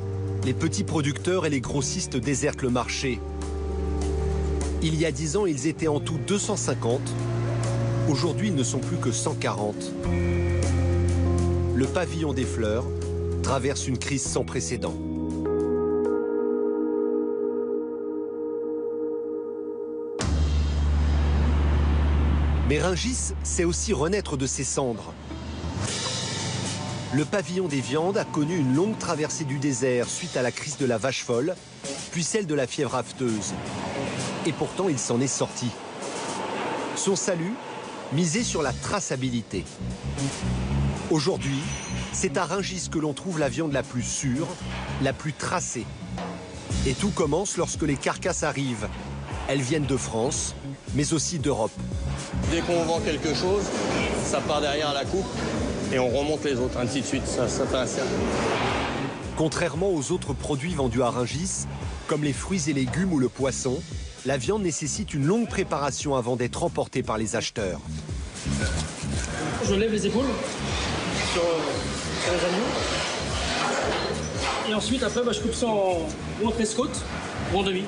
les petits producteurs et les grossistes désertent le marché. Il y a 10 ans, ils étaient en tout 250. Aujourd'hui, ils ne sont plus que 140. Le pavillon des fleurs traverse une crise sans précédent. Mais Rungis sait aussi renaître de ses cendres. Le pavillon des viandes a connu une longue traversée du désert suite à la crise de la vache folle, puis celle de la fièvre afteuse. Et pourtant, il s'en est sorti. Son salut, misé sur la traçabilité. Aujourd'hui, c'est à Rungis que l'on trouve la viande la plus sûre, la plus tracée. Et tout commence lorsque les carcasses arrivent. Elles viennent de France, mais aussi d'Europe. Dès qu'on vend quelque chose, ça part derrière la coupe et on remonte les autres, ainsi de suite. Ça fait un cercle. Contrairement aux autres produits vendus à Rungis, comme les fruits et légumes ou le poisson, la viande nécessite une longue préparation avant d'être emportée par les acheteurs. Je lève les épaules sur les agneaux. Et ensuite, après, je coupe ça en trescote ou en demi.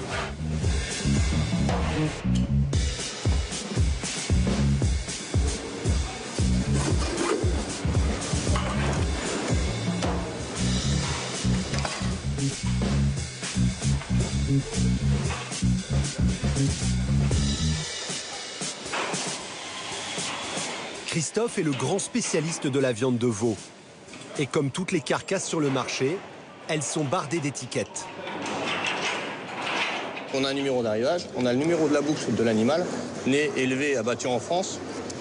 Christophe est le grand spécialiste de la viande de veau. Et comme toutes les carcasses sur le marché, elles sont bardées d'étiquettes. On a un numéro d'arrivage, on a le numéro de la bouche de l'animal, né, élevé, abattu en France,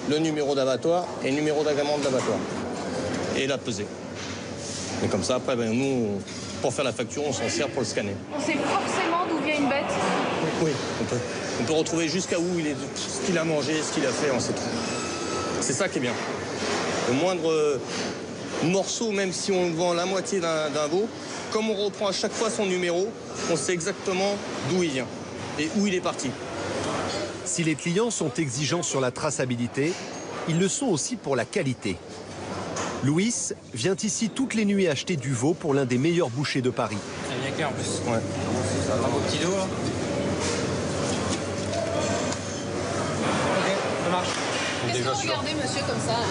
le numéro d'abattoir et le numéro d'agrément de l'abattoir. Et la pesée. Et comme ça, après, nous, pour faire la facture, on s'en sert pour le scanner. On sait forcément d'où vient une bête? Oui, on peut. On peut retrouver jusqu'à où il est, ce qu'il a mangé, ce qu'il a fait, on sait tout. C'est ça qui est bien. Le moindre morceau, même si on vend la moitié d'un veau, comme on reprend à chaque fois son numéro, on sait exactement d'où il vient et où il est parti. Si les clients sont exigeants sur la traçabilité, ils le sont aussi pour la qualité. Louis vient ici toutes les nuits acheter du veau pour l'un des meilleurs bouchers de Paris. C'est bien clair en plus. Ouais. Ça va au petit dos là. Ok, ça marche. Qu'est-ce que vous regardez, monsieur, comme ça là?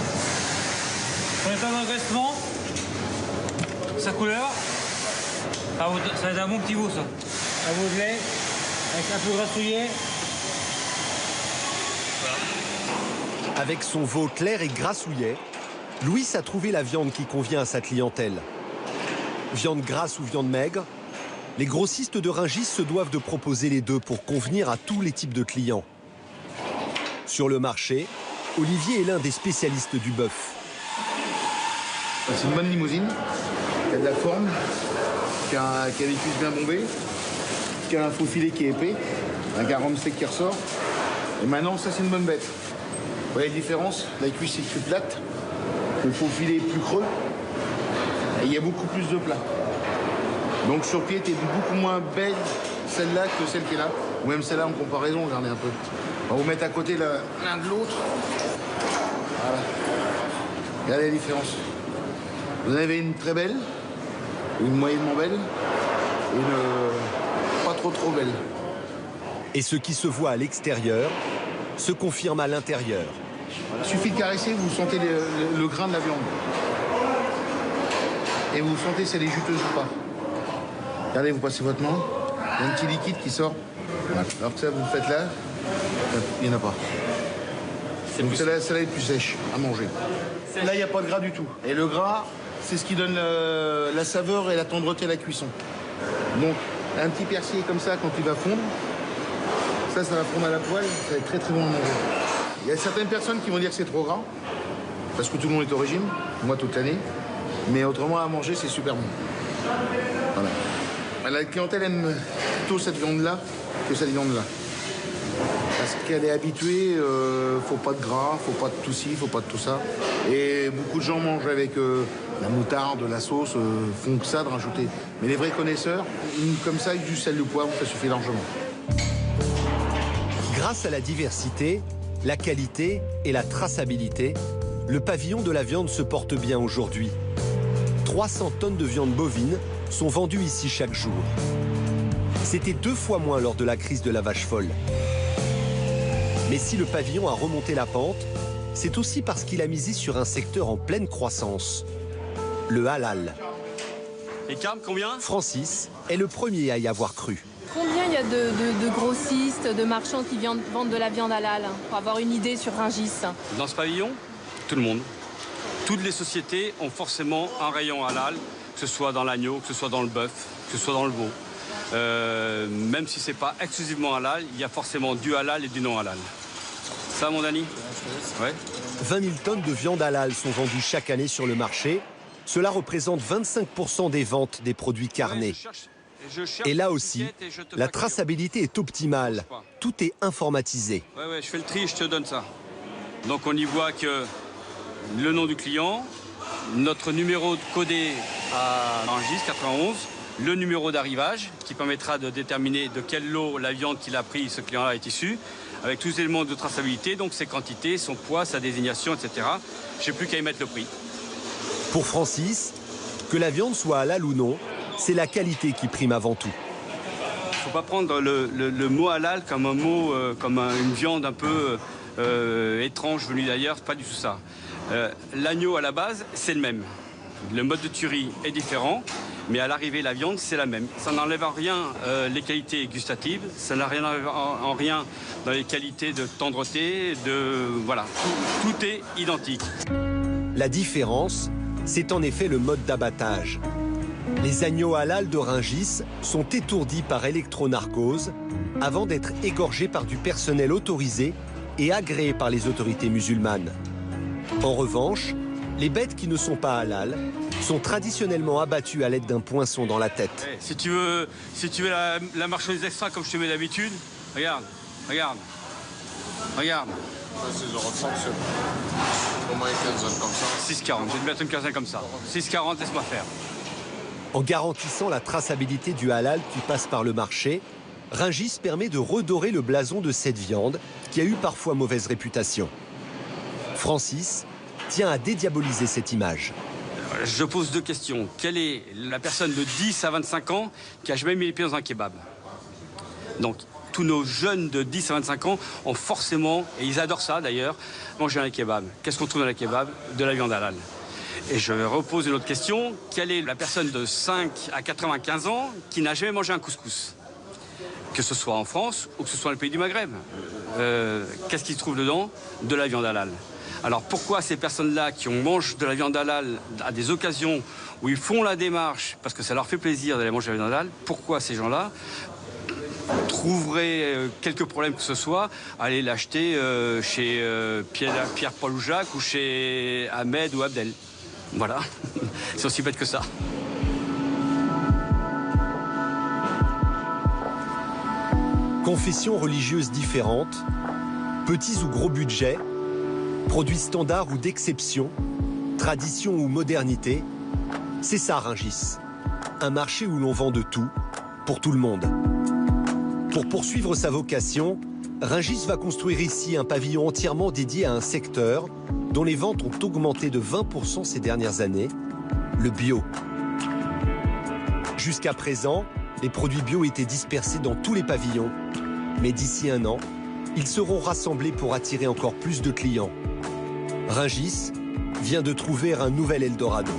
Son état d'engraissement, sa couleur, ça va être un bon petit veau ça. Un veau de lait, avec un peu grassouillé. Voilà. Avec son veau clair et grassouillet, Louis a trouvé la viande qui convient à sa clientèle. Viande grasse ou viande maigre, les grossistes de Rungis se doivent de proposer les deux pour convenir à tous les types de clients. Sur le marché, Olivier est l'un des spécialistes du bœuf. C'est une bonne limousine, qui a de la forme, qui a des cuisses bien bombées, qui a un faux filet qui est épais, un garum sec qui ressort. Et maintenant, ça c'est une bonne bête. Vous voyez la différence? La cuisse est plus plate, le faux filet est plus creux, et il y a beaucoup plus de plat. Donc sur pied, t'es beaucoup moins belle celle-là que celle qui est là. Ou même celle-là en comparaison, regardez un peu. On va vous mettre à côté l'un de l'autre. Voilà. Regardez la différence. Vous en avez une très belle, une moyennement belle, et une pas trop belle. Et ce qui se voit à l'extérieur se confirme à l'intérieur. Il suffit de caresser, vous sentez le grain de la viande. Et vous sentez si elle est juteuse ou pas. Regardez, vous passez votre main, il y a un petit liquide qui sort. Voilà. Alors que ça, vous le faites là, il n'y en a pas. Donc celle-là est plus sèche à manger. Là, il n'y a pas de gras du tout. Et le gras, c'est ce qui donne la saveur et la tendreté à la cuisson. Donc, un petit persil comme ça, quand il va fondre, ça va fondre à la poêle, ça va être très bon à manger. Il y a certaines personnes qui vont dire que c'est trop gras, parce que tout le monde est au régime, moi toute l'année. Mais autrement, à manger, c'est super bon. Voilà. La clientèle aime plutôt cette viande-là que cette viande-là. Parce qu'elle est habituée, faut pas de gras, faut pas de tout ci, faut pas de tout ça. Et beaucoup de gens mangent avec la moutarde, la sauce, font que ça de rajouter. Mais les vrais connaisseurs, comme ça, avec du sel, du poivre, ça suffit largement. Grâce à la diversité, la qualité et la traçabilité, le pavillon de la viande se porte bien aujourd'hui. 300 tonnes de viande bovine sont vendues ici chaque jour. C'était 2 fois moins lors de la crise de la vache folle. Mais si le pavillon a remonté la pente, c'est aussi parce qu'il a misé sur un secteur en pleine croissance, le halal. Et Carme, combien? Francis est le premier à y avoir cru. Combien il y a de grossistes, de marchands qui vendent de la viande halal, pour avoir une idée sur Rungis? Dans ce pavillon, tout le monde. Toutes les sociétés ont forcément un rayon halal, que ce soit dans l'agneau, que ce soit dans le bœuf, que ce soit dans le veau. Même si ce n'est pas exclusivement halal, il y a forcément du halal et du non halal. Ça, mon Dani? Ouais. 20 000 tonnes de viande halal sont vendues chaque année sur le marché. Cela représente 25% des ventes des produits carnés. Et là aussi, la traçabilité est optimale. Tout est informatisé. Ouais, je fais le tri, je te donne ça. Donc on y voit que le nom du client, notre numéro codé à Rungis 91, le numéro d'arrivage qui permettra de déterminer de quel lot la viande qu'il a pris, ce client-là est issu, avec tous les éléments de traçabilité, donc ses quantités, son poids, sa désignation, etc. Je n'ai plus qu'à y mettre le prix. Pour Francis, que la viande soit halal ou non, c'est la qualité qui prime avant tout. Il ne faut pas prendre le mot halal comme un mot, comme une viande un peu étrange venue d'ailleurs, c'est pas du tout ça. L'agneau à la base, c'est le même. Le mode de tuerie est différent, mais à l'arrivée, la viande, c'est la même. Ça n'enlève en rien les qualités gustatives, ça n'enlève en rien dans les qualités de tendreté, voilà, tout est identique. La différence, c'est en effet le mode d'abattage. Les agneaux halal de Rungis sont étourdis par électronarcose avant d'être égorgés par du personnel autorisé et agréé par les autorités musulmanes. En revanche, les bêtes qui ne sont pas halal sont traditionnellement abattues à l'aide d'un poinçon dans la tête. Si tu veux la marchandise extra comme je te mets d'habitude, regarde. C'est genre 30, au moins une quinzaine comme ça. 6,40, je vais te mettre une quinzaine comme ça. 6,40, laisse-moi faire. En garantissant la traçabilité du halal qui passe par le marché, Rungis permet de redorer le blason de cette viande qui a eu parfois mauvaise réputation. Francis tient à dédiaboliser cette image. Je pose deux questions. Quelle est la personne de 10 à 25 ans qui a jamais mis les pieds dans un kebab? Donc, tous nos jeunes de 10 à 25 ans ont forcément, et ils adorent ça d'ailleurs, manger un kebab. Qu'est-ce qu'on trouve dans le kebab? De la viande halal. Et je repose une autre question. Quelle est la personne de 5 à 95 ans qui n'a jamais mangé un couscous? Que ce soit en France ou que ce soit dans le pays du Maghreb. Qu'est-ce qu'ils trouvent dedans? De la viande halal. Alors pourquoi ces personnes-là qui mangent de la viande halal à des occasions où ils font la démarche, parce que ça leur fait plaisir d'aller manger de la viande halal, pourquoi ces gens-là trouveraient quelques problèmes que ce soit à aller l'acheter chez Pierre, Paul ou Jacques ou chez Ahmed ou Abdel? Voilà, c'est aussi bête que ça. Confessions religieuses différentes, petits ou gros budgets, produits standards ou d'exception, tradition ou modernité, c'est ça Rungis. Un marché où l'on vend de tout, pour tout le monde. Pour poursuivre sa vocation, Rungis va construire ici un pavillon entièrement dédié à un secteur dont les ventes ont augmenté de 20% ces dernières années, le bio. Jusqu'à présent, les produits bio étaient dispersés dans tous les pavillons, mais d'ici un an, ils seront rassemblés pour attirer encore plus de clients. Rungis vient de trouver un nouvel Eldorado.